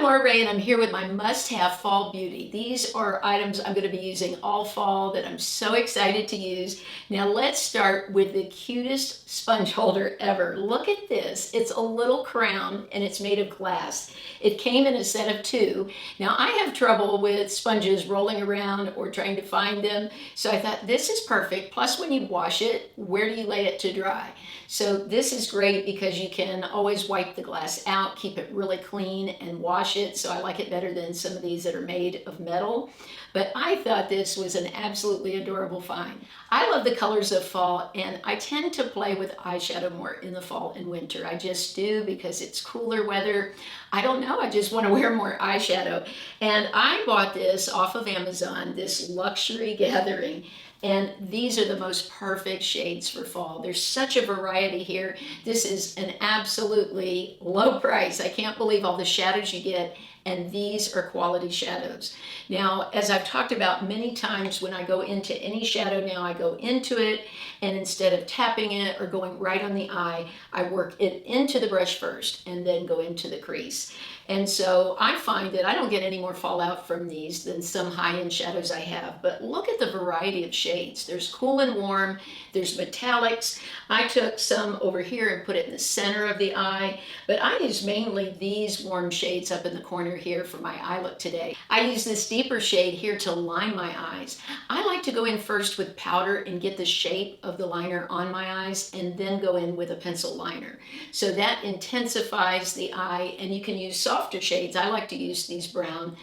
I'm Laura Ray, and I'm here with my must-have fall beauty. These are items I'm going to be using all fall that I'm so excited to use. Now let's start with the cutest sponge holder ever. Look at this. It's a little crown and it's made of glass. It came in a set of two. Now I have trouble with sponges rolling around or trying to find them, so I thought this is perfect. Plus, when you wash it, where do you lay it to dry? So this is great because you can always wipe the glass out, keep it really clean, and wash it. So I like it better than some of these that are made of metal. But I thought this was an absolutely adorable find. I love the colors of fall, and I tend to play with eyeshadow more in the fall and winter. I just do because it's cooler weather. I don't know, I just want to wear more eyeshadow. And I bought this off of Amazon, this luxury gathering. And these are the most perfect shades for fall. There's such a variety here. This is an absolutely low price. I can't believe all the shadows you get, and these are quality shadows. Now, as I've talked about many times, when I go into any shadow now, I go into it, and instead of tapping it or going right on the eye, I work it into the brush first and then go into the crease. And so I find that I don't get any more fallout from these than some high-end shadows I have. But look at the variety of shades. There's cool and warm, there's metallics. I took some over here and put it in the center of the eye, but I use mainly these warm shades up in the corner here for my eye look today. I use this deeper shade here to line my eyes. I like to go in first with powder and get the shape of the liner on my eyes, and then go in with a pencil liner. So that intensifies the eye, and you can use softer shades. I like to use these brown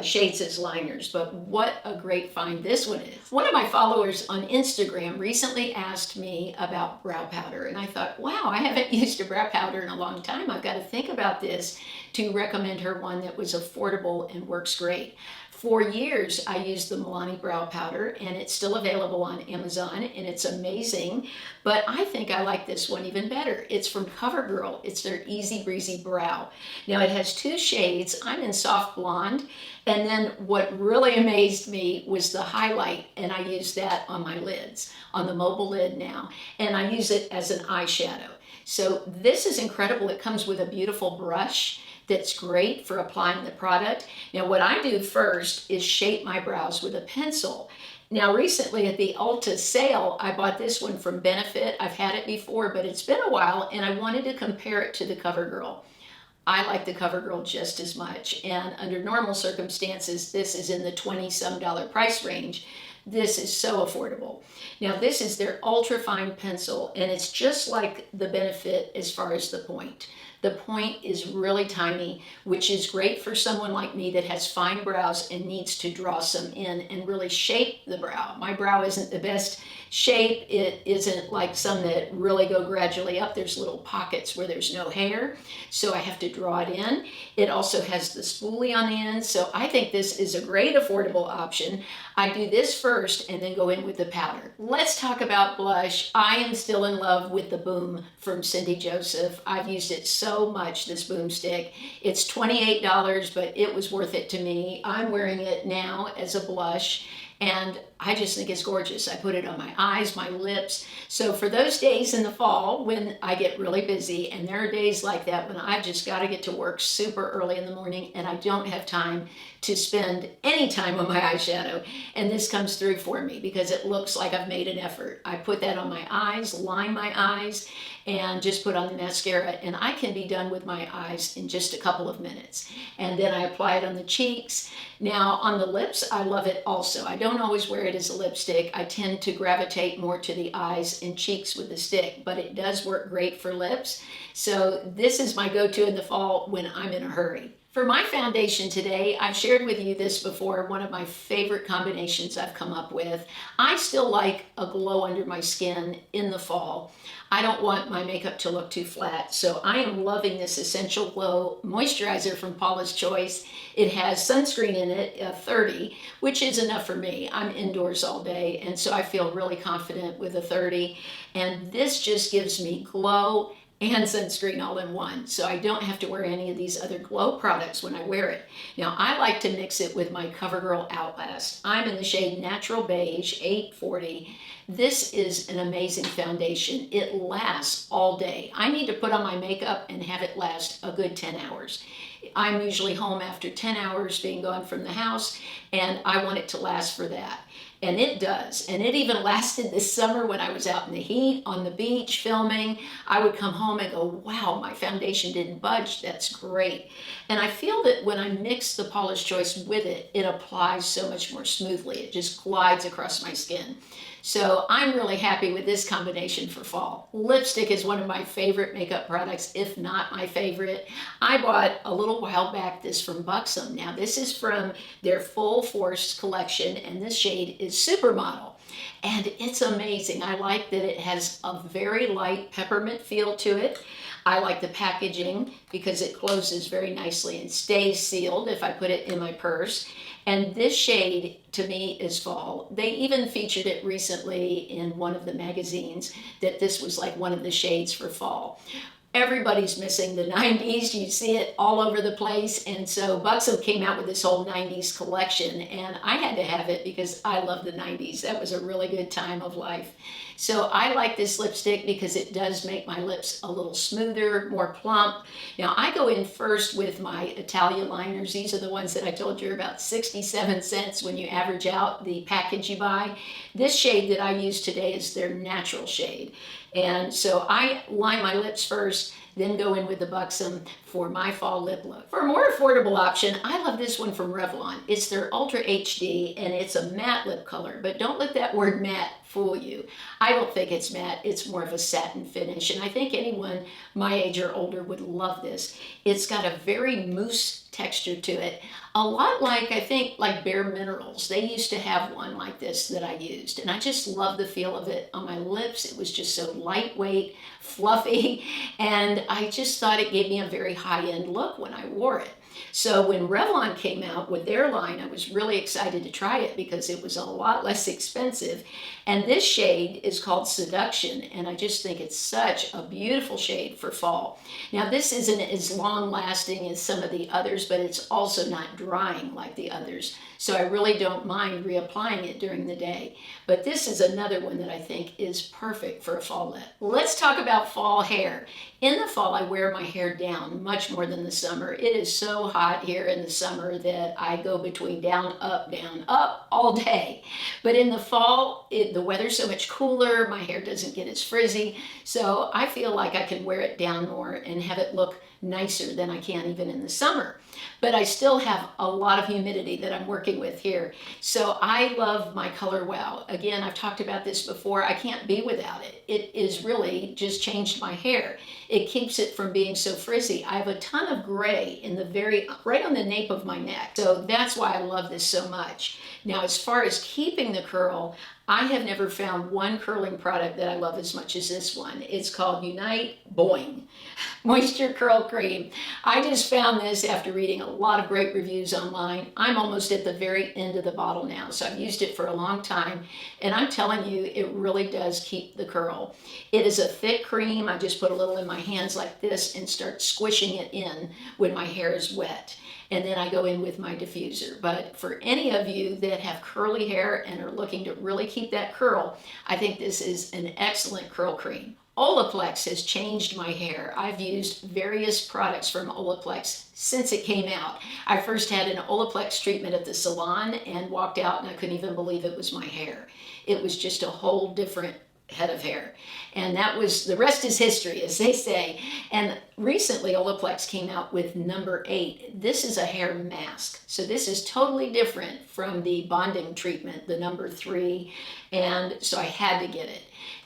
shades as liners, but what a great find this one is. One of my followers on Instagram recently asked me about brow powder, and I thought, wow, I haven't used a brow powder in a long time. I've got to think about this to recommend her one that was affordable and works great. For years, I used the Milani brow powder, and it's still available on Amazon, and it's amazing, but I think I like this one even better. It's from CoverGirl. It's their Easy Breezy Brow. Now, it has two shades. I'm in soft blonde, and then what really amazed me was the highlight, and I use that on my lids, on the mobile lid now, and I use it as an eyeshadow. So this is incredible. It comes with a beautiful brush that's great for applying the product. Now, what I do first is shape my brows with a pencil. Now, recently at the Ulta sale, I bought this one from Benefit. I've had it before, but it's been a while, and I wanted to compare it to the CoverGirl. I like the CoverGirl just as much, and under normal circumstances, this is in the $20-some price range. This is so affordable. Now, this is their ultra fine pencil, and it's just like the Benefit as far as the point. The point is really tiny, which is great for someone like me that has fine brows and needs to draw some in and really shape the brow. My brow isn't the best shape. It isn't like some that really go gradually up. There's little pockets where there's no hair, so I have to draw it in. It also has the spoolie on the end, so I think this is a great affordable option. I do this first and then go in with the powder. Let's talk about blush. I am still in love with the Boom from Cindy Joseph. I've used it so much, this boomstick. It's $28, but it was worth it to me. I'm wearing it now as a blush, and I just think it's gorgeous. I put it on my eyes, my lips. So for those days in the fall when I get really busy, and there are days like that when I've just got to get to work super early in the morning and I don't have time to spend any time on my eyeshadow, and this comes through for me because it looks like I've made an effort. I put that on my eyes, line my eyes, and just put on the mascara, and I can be done with my eyes in just a couple of minutes. And then I apply it on the cheeks. Now, on the lips, I love it also. I don't always wear it as a lipstick. I tend to gravitate more to the eyes and cheeks with the stick, but it does work great for lips. So this is my go-to in the fall when I'm in a hurry. For my foundation today, I've shared with you this before, one of my favorite combinations I've come up with. I still like a glow under my skin in the fall. I don't want my makeup to look too flat, so I am loving this Essential Glow moisturizer from Paula's Choice. It has sunscreen in it, 30, which is enough for me. I'm indoors all day, and so I feel really confident with a 30. And this just gives me glow and sunscreen all in one, so I don't have to wear any of these other glow products when I wear it. Now, I like to mix it with my CoverGirl Outlast. I'm in the shade Natural Beige 840. This is an amazing foundation. It lasts all day. I need to put on my makeup and have it last a good 10 hours. I'm usually home after 10 hours being gone from the house, and I want it to last for that. And it does. And it even lasted this summer when I was out in the heat on the beach filming. I would come home and go, wow, my foundation didn't budge. That's great. And I feel that when I mix the Polish Choice with it, it applies so much more smoothly. It just glides across my skin. So I'm really happy with this combination for fall. Lipstick is one of my favorite makeup products, if not my favorite. I bought a little while back this from Buxom. Now this is from their Full Force collection, and this shade is Supermodel. And it's amazing. I like that it has a very light peppermint feel to it. I like the packaging because it closes very nicely and stays sealed if I put it in my purse. And this shade, to me, is fall. They even featured it recently in one of the magazines, that this was like one of the shades for fall. Everybody's missing the 90s. You see it all over the place. And so Buxom came out with this whole 90s collection, and I had to have it because I love the 90s. That was a really good time of life. So I like this lipstick because it does make my lips a little smoother, more plump. Now I go in first with my Italia liners. These are the ones that I told you are about 67 cents when you average out the package you buy. This shade that I use today is their natural shade. And so I line my lips first, then go in with the Buxom for my fall lip look. For a more affordable option, I love this one from Revlon. It's their Ultra HD, and it's a matte lip color, but don't let that word matte fool you. I don't think it's matte, it's more of a satin finish, and I think anyone my age or older would love this. It's got a very mousse texture to it, a lot like, I think, like Bare Minerals. They used to have one like this that I used, and I just love the feel of it on my lips. It was just so lightweight, fluffy, and I just thought it gave me a very high-end look when I wore it. So when Revlon came out with their line, I was really excited to try it because it was a lot less expensive. And this shade is called Seduction, and I just think it's such a beautiful shade for fall. Now this isn't as long lasting as some of the others, but it's also not drying like the others. So I really don't mind reapplying it during the day. But this is another one that I think is perfect for a fall lip. Let's talk about fall hair. In the fall, I wear my hair down much more than the summer. It is so hot here in the summer that I go between down, up all day. But in the fall, the weather's so much cooler, my hair doesn't get as frizzy. So I feel like I can wear it down more and have it look nicer than I can even in the summer. But I still have a lot of humidity that I'm working with here. So I love my Color Wow. Again, I've talked about this before. I can't be without it. It is really just changed my hair. It keeps it from being so frizzy. I have a ton of gray in the right on the nape of my neck. So that's why I love this so much. Now, as far as keeping the curl, I have never found one curling product that I love as much as this one. It's called Unite Boing Moisture Curl Cream. I just found this after reading a lot of great reviews online. I'm almost at the very end of the bottle now, so I've used it for a long time, and I'm telling you, it really does keep the curl. It is a thick cream. I just put a little in my hands like this and start squishing it in when my hair is wet. And then I go in with my diffuser. But for any of you that have curly hair and are looking to really keep that curl, I think this is an excellent curl cream. Olaplex has changed my hair. I've used various products from Olaplex since it came out. I first had an Olaplex treatment at the salon and walked out and I couldn't even believe it was my hair. It was just a whole different head of hair. And that was, the rest is history, as they say. And recently Olaplex came out with number 8. This is a hair mask. So this is totally different from the bonding treatment, the number 3. And so I had to get it.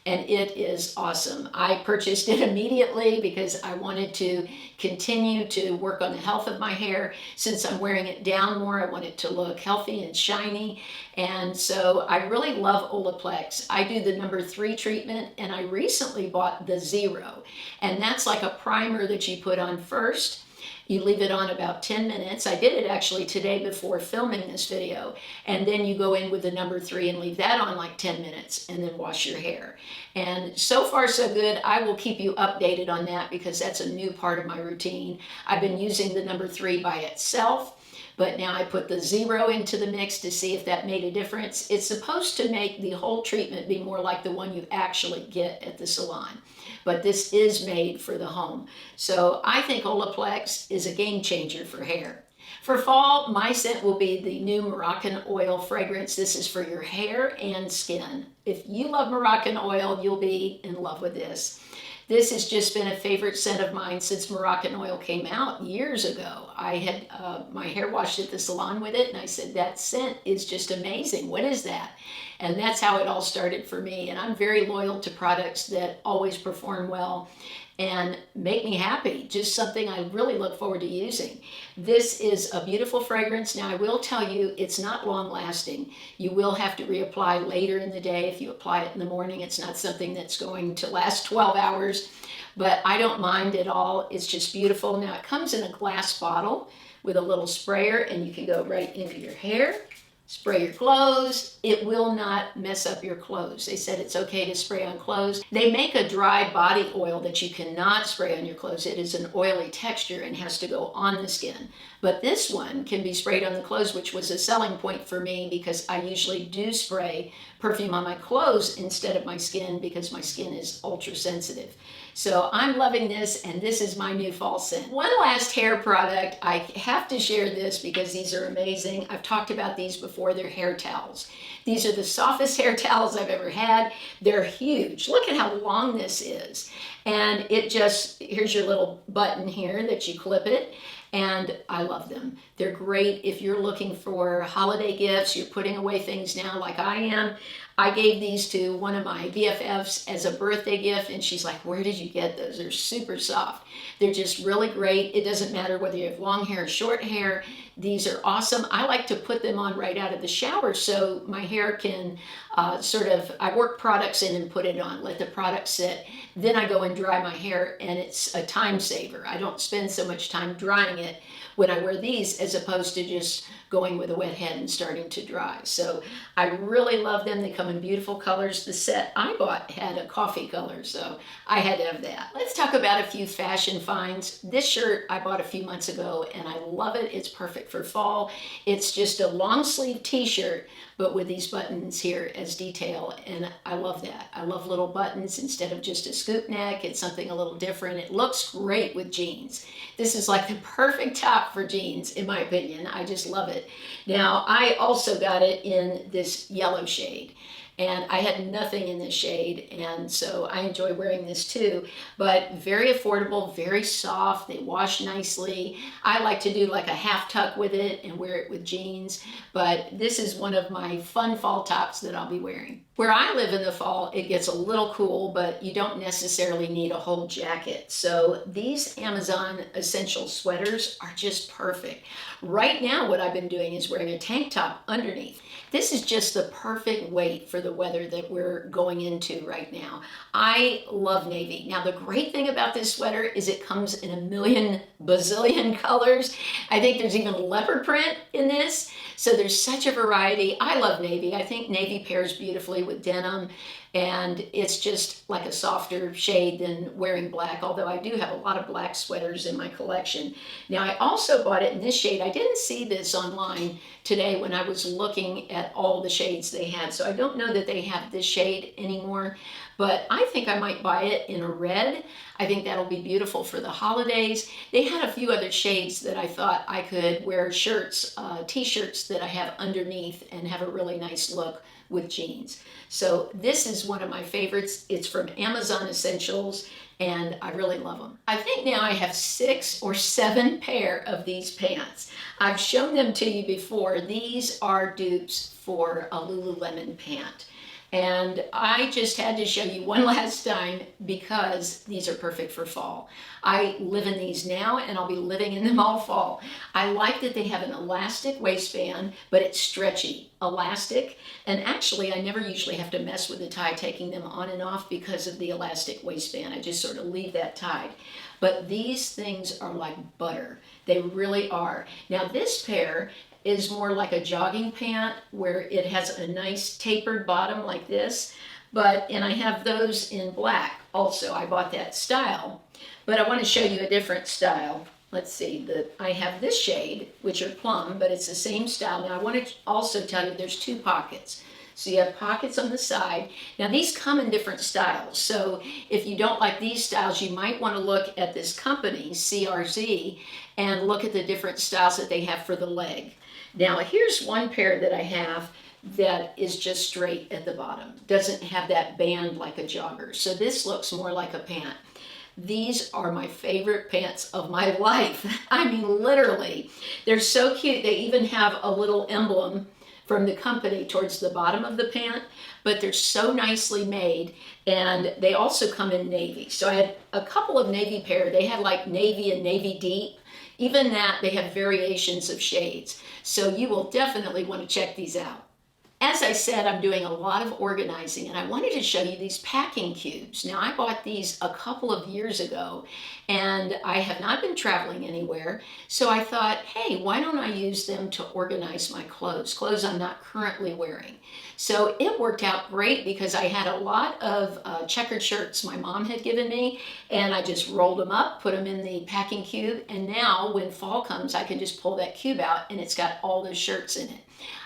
And it is awesome. I purchased it immediately because I wanted to continue to work on the health of my hair. Since I'm wearing it down more, I want it to look healthy and shiny. And so I really love Olaplex. I do the number 3 treatment, and I recently bought the 0. And that's like a primer that you put on first. You leave it on about 10 minutes. I did it actually today before filming this video. And then you go in with the number 3 and leave that on like 10 minutes and then wash your hair. And so far so good. I will keep you updated on that because that's a new part of my routine. I've been using the number 3 by itself, but now I put the 0 into the mix to see if that made a difference. It's supposed to make the whole treatment be more like the one you actually get at the salon, but this is made for the home. So I think Olaplex is a game changer for hair. For fall, my scent will be the new Moroccan Oil fragrance. This is for your hair and skin. If you love Moroccan Oil, you'll be in love with this. This has just been a favorite scent of mine since Moroccan Oil came out years ago. I had my hair washed at the salon with it, and I said, that scent is just amazing. What is that? And that's how it all started for me. And I'm very loyal to products that always perform well and make me happy. Just something I really look forward to using. This is a beautiful fragrance. Now I will tell you, it's not long lasting. You will have to reapply later in the day. If you apply it in the morning, it's not something that's going to last 12 hours, but I don't mind at all. It's just beautiful. Now it comes in a glass bottle with a little sprayer, and you can go right into your hair. Spray your clothes. It will not mess up your clothes. They said it's okay to spray on clothes. They make a dry body oil that you cannot spray on your clothes. It is an oily texture and has to go on the skin. But this one can be sprayed on the clothes, which was a selling point for me because I usually do spray perfume on my clothes instead of my skin because my skin is ultra sensitive. So I'm loving this, and this is my new fall scent. One last hair product. I have to share this because these are amazing. I've talked about these before. They're hair towels. These are the softest hair towels I've ever had. They're huge. Look at how long this is. And it just, here's your little button here that you clip it. And I love them. They're great if you're looking for holiday gifts, you're putting away things now like I am. I gave these to one of my BFFs as a birthday gift, and she's like, where did you get those? They're super soft. They're just really great. It doesn't matter whether you have long hair or short hair. These are awesome. I like to put them on right out of the shower so my hair can I work products in and put it on, let the product sit. Then I go and dry my hair, and it's a time saver. I don't spend so much time drying it when I wear these as opposed to just going with a wet head and starting to dry. So I really love them. They come in beautiful colors. The set I bought had a coffee color, so I had to have that. Let's talk about a few fashion finds. This shirt I bought a few months ago, and I love it. It's perfect for fall. It's just a long sleeve t-shirt, but with these buttons here as detail, and I love that. I love little buttons instead of just a scoop neck. It's something a little different. It looks great with jeans. This is like the perfect top for jeans, in my opinion. I just love it. Now, I also got it in this yellow shade, and I had nothing in this shade, and so I enjoy wearing this too, but very affordable, very soft. They wash nicely. I like to do like a half tuck with it and wear it with jeans, but this is one of my fun fall tops that I'll be wearing. Where I live in the fall, it gets a little cool, but you don't necessarily need a whole jacket. So these Amazon essential sweaters are just perfect. Right now, what I've been doing is wearing a tank top underneath. This is just the perfect weight for the weather that we're going into right now. I love navy. Now, the great thing about this sweater is it comes in a million bazillion colors. I think there's even leopard print in this. So there's such a variety. I love navy. I think navy pairs beautifully with denim, and it's just like a softer shade than wearing black, although I do have a lot of black sweaters in my collection. Now, I also bought it in this shade. I didn't see this online today when I was looking at all the shades they had, so I don't know that they have this shade anymore, but I think I might buy it in a red. I think that'll be beautiful for the holidays. They had a few other shades that I thought I could wear shirts, t-shirts that I have underneath and have a really nice look with jeans. So this is one of my favorites. It's from Amazon Essentials, and I really love them. I think now I have 6 or 7 pair of these pants. I've shown them to you before. These are dupes for a Lululemon pant. And I just had to show you one last time because these are perfect for fall. I live in these now, and I'll be living in them all fall. I like that they have an elastic waistband, but it's stretchy, elastic. And actually, I never usually have to mess with the tie, taking them on and off because of the elastic waistband. I just sort of leave that tied. But these things are like butter. They really are. Now, this pair is more like a jogging pant where it has a nice tapered bottom like this, and I have those in black also. I bought that style, but I want to show you a different style. let's see, I have this shade, which are plum, but it's the same style. Now I want to also tell you there's two pockets. So you have pockets on the side. Now these come in different styles. So if you don't like these styles, you might want to look at this company, CRZ, and look at the different styles that they have for the leg. Now here's one pair that I have that is just straight at the bottom. Doesn't have that band like a jogger. So this looks more like a pant. These are my favorite pants of my life. I mean, literally. They're so cute. They even have a little emblem from the company towards the bottom of the pant, but they're so nicely made, and they also come in navy. So I had a couple of navy pair. They had like navy and navy deep. Even that, they have variations of shades. So you will definitely want to check these out. As I said, I'm doing a lot of organizing, and I wanted to show you these packing cubes. Now, I bought these a couple of years ago, and I have not been traveling anywhere, so I thought, hey, why don't I use them to organize my clothes I'm not currently wearing. So it worked out great because I had a lot of checkered shirts my mom had given me, and I just rolled them up, put them in the packing cube, and now when fall comes, I can just pull that cube out, and it's got all those shirts in it.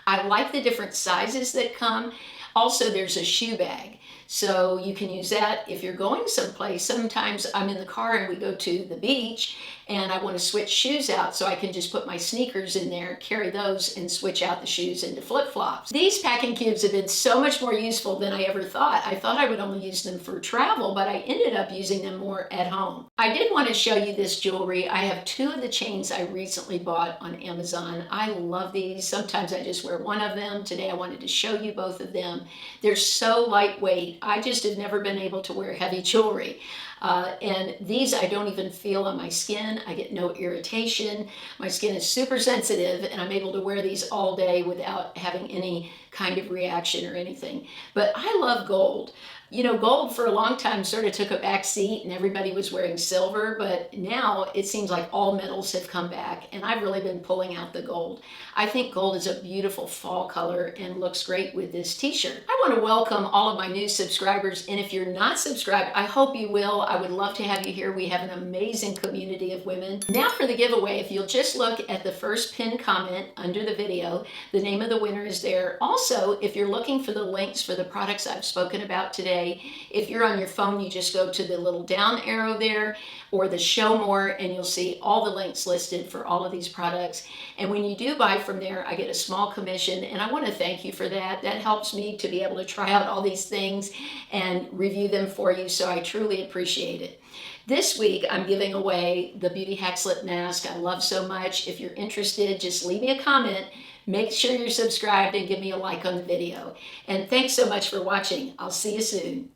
I like the different sizes that come. Also, there's a shoe bag. So you can use that if you're going someplace. Sometimes I'm in the car and we go to the beach and I want to switch shoes out, so I can just put my sneakers in there, carry those, and switch out the shoes into flip-flops. These packing cubes have been so much more useful than I ever thought. I thought I would only use them for travel, but I ended up using them more at home. I did want to show you this jewelry. I have two of the chains I recently bought on Amazon. I love these. Sometimes I just wear one of them. Today I wanted to show you both of them. They're so lightweight. I just have never been able to wear heavy jewelry. And these I don't even feel on my skin. I get no irritation. My skin is super sensitive, and I'm able to wear these all day without having any kind of reaction or anything. But I love gold. You know, gold for a long time sort of took a back seat and everybody was wearing silver, but now it seems like all metals have come back, and I've really been pulling out the gold. I think gold is a beautiful fall color and looks great with this t-shirt. I want to welcome all of my new subscribers, and if you're not subscribed, I hope you will. I would love to have you here. We have an amazing community of women. Now for the giveaway, if you'll just look at the first pinned comment under the video, the name of the winner is there. Also, if you're looking for the links for the products I've spoken about today, if you're on your phone, you just go to the little down arrow there or the show more, and you'll see all the links listed for all of these products. And when you do buy from there, I get a small commission, and I want to thank you for that. That helps me to be able to try out all these things and review them for you, so I truly appreciate it. This week, I'm giving away the Beauty Hacks Lip Mask I love so much. If you're interested, just leave me a comment. Make sure you're subscribed and give me a like on the video. And thanks so much for watching. I'll see you soon.